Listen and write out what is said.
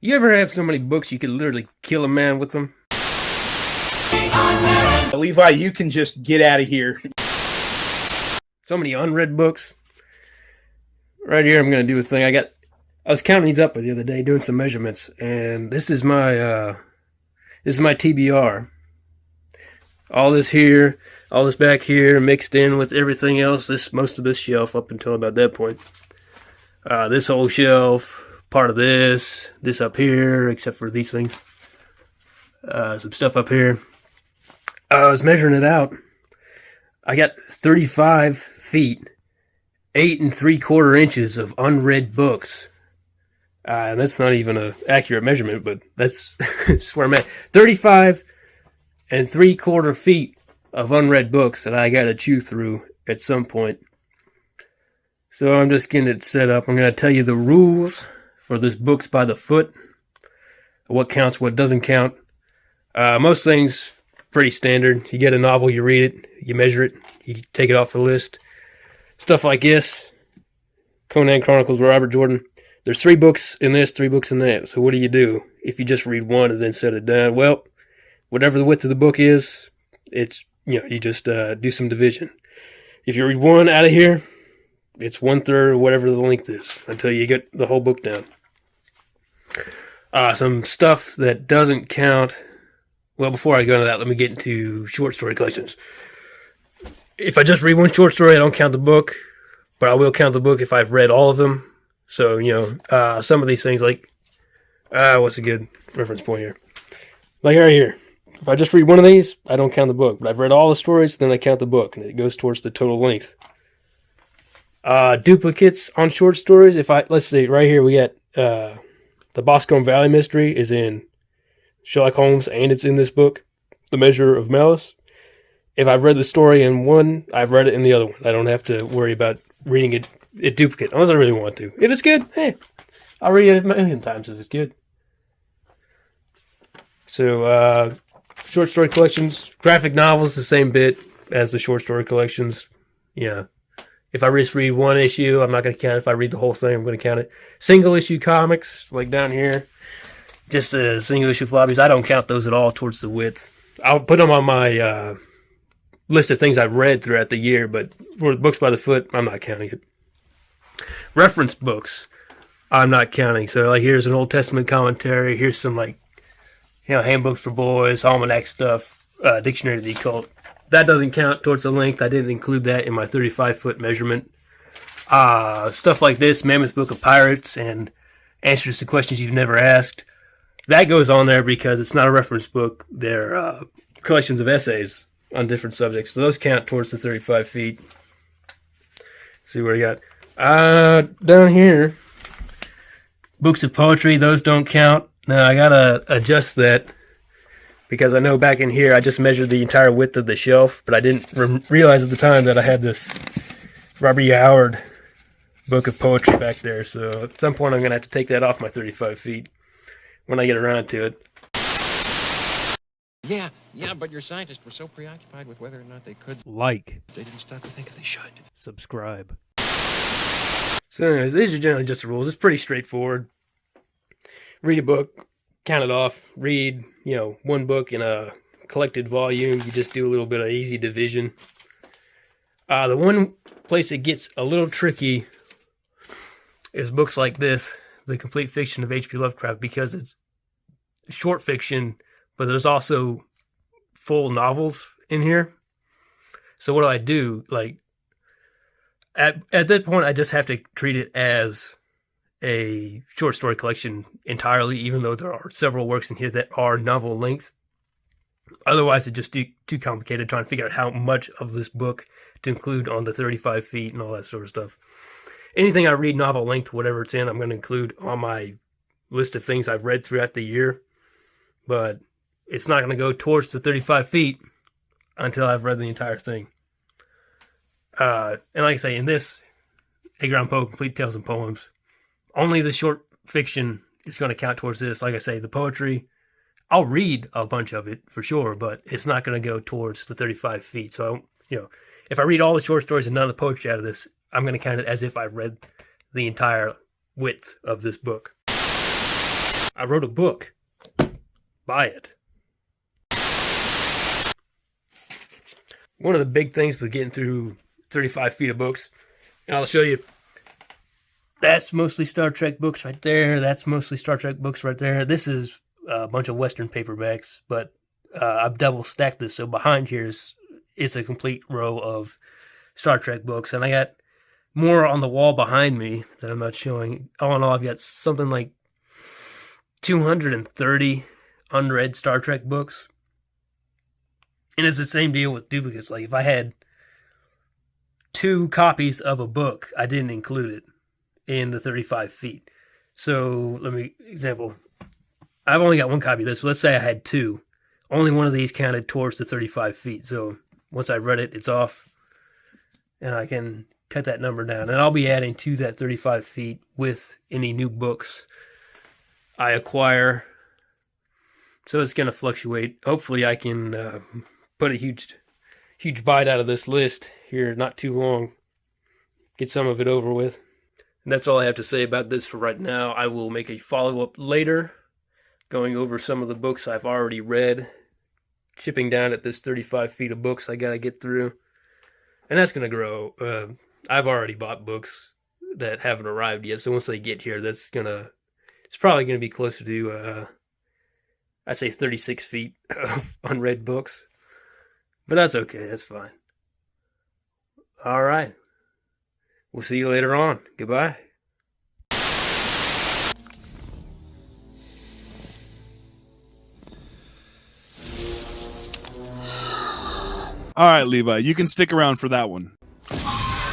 You ever have so many books you could literally kill a man with them? Levi, you can just get out of here. So many unread books. Right here, I'm going to do a thing. I was counting these up the other day, doing some measurements, and this is my TBR. All this here, all this back here, mixed in with everything else. Most of this shelf up until about that point. This whole shelf, part of this up here, except for these things. Some stuff up here. I was measuring it out. I got 35 feet, 8 3/4 inches of unread books. And that's not even an accurate measurement, but that's, that's where I'm at. 35 3/4 feet of unread books that I got to chew through at some point. So I'm just getting it set up. I'm going to tell you the rules for this books by the foot. What counts, what doesn't count. Most things pretty standard. You get a novel, you read it, you measure it, you take it off the list. Stuff like this, Conan Chronicles with Robert Jordan. There's 3 books in this, 3 books in that. So what do you do if you just read one and then set it down? Well, whatever the width of the book is, it's, you just do some division. If you read one out of here, it's 1/3 or whatever the length is until you get the whole book down. Some stuff that doesn't count. Well, before I go into that, let me get into short story collections. If I just read one short story, I don't count the book, but I will count the book if I've read all of them. So, some of these things, like, what's a good reference point here? Like right here. If I just read one of these, I don't count the book. But I've read all the stories, then I count the book, and it goes towards the total length. Duplicates on short stories. Let's see, right here we got the Boscombe Valley Mystery is in Sherlock Holmes, and it's in this book, The Measure of Malice. If I've read the story in one, I've read it in the other one. I don't have to worry about reading it duplicate, unless I really want to. If it's good, hey, I'll read it a million times if it's good. So, short story collections, graphic novels, the same bit as the short story collections. Yeah. If I just read one issue, I'm not going to count it. If I read the whole thing, I'm going to count it. Single issue comics, like down here, just single issue floppies, I don't count those at all towards the width. I'll put them on my list of things I've read throughout the year, but for books by the foot, I'm not counting it. Reference books, I'm not counting. So, like, here's an Old Testament commentary. Here's some, handbooks for boys, almanac stuff, dictionary of the occult. That doesn't count towards the length. I didn't include that in my 35-foot measurement. Stuff like this, Mammoth Book of Pirates and Answers to Questions You've Never Asked. That goes on there because it's not a reference book. They're collections of essays on different subjects. So those count towards the 35 feet. See what I got. Down here, books of poetry, those don't count. Now, I got to adjust that because I know back in here I just measured the entire width of the shelf, but I didn't realize at the time that I had this Robert E. Howard book of poetry back there. So at some point I'm going to have to take that off my 35 feet when I get around to it. Yeah, but your scientists were so preoccupied with whether or not they could. Like. They didn't stop to think if they should. Subscribe. So anyways, these are generally just the rules. It's pretty straightforward. Read a book, count it off, read, one book in a collected volume. You just do a little bit of easy division. The one place it gets a little tricky is books like this, The Complete Fiction of H.P. Lovecraft, because it's short fiction, but there's also full novels in here. So what do? At that point, I just have to treat it as a short story collection entirely, even though there are several works in here that are novel length. Otherwise, it's just too complicated trying to figure out how much of this book to include on the 35 feet and all that sort of stuff. Anything I read novel length, whatever it's in, I'm going to include on my list of things I've read throughout the year. But it's not going to go towards the 35 feet until I've read the entire thing. And like I say, in this, Edgar Allan Poe, Complete Tales and Poems, only the short fiction is going to count towards this. Like I say, the poetry, I'll read a bunch of it for sure, but it's not going to go towards the 35 feet. So, if I read all the short stories and none of the poetry out of this, I'm going to count it as if I read the entire width of this book. I wrote a book. Buy it. One of the big things with getting through 35 feet of books, and I'll show you, that's mostly Star Trek books right there. That's mostly Star Trek books right there. This is a bunch of Western paperbacks, but I've double stacked this, so behind here it's a complete row of Star Trek books, and I got more on the wall behind me that I'm not showing. All in all, I've got something like 230 unread Star Trek books. And it's the same deal with duplicates. Like if I had 2 copies of a book, I didn't include it in the 35 feet. So example, I've only got 1 copy of this. Let's say I had 2. Only one of these counted towards the 35 feet. So once I read it, it's off. And I can cut that number down. And I'll be adding to that 35 feet with any new books I acquire. So it's going to fluctuate. Hopefully I can put a huge bite out of this list here not too long. Get some of it over with. And that's all I have to say about this for right now. I will make a follow-up later, going over some of the books I've already read, chipping down at this 35 feet of books I got to get through. And that's going to grow. I've already bought books that haven't arrived yet, so once they get here, it's probably going to be closer to, I say 36 feet of unread books. But that's okay, that's fine. All right. We'll see you later on. Goodbye. All right, Levi, you can stick around for that one.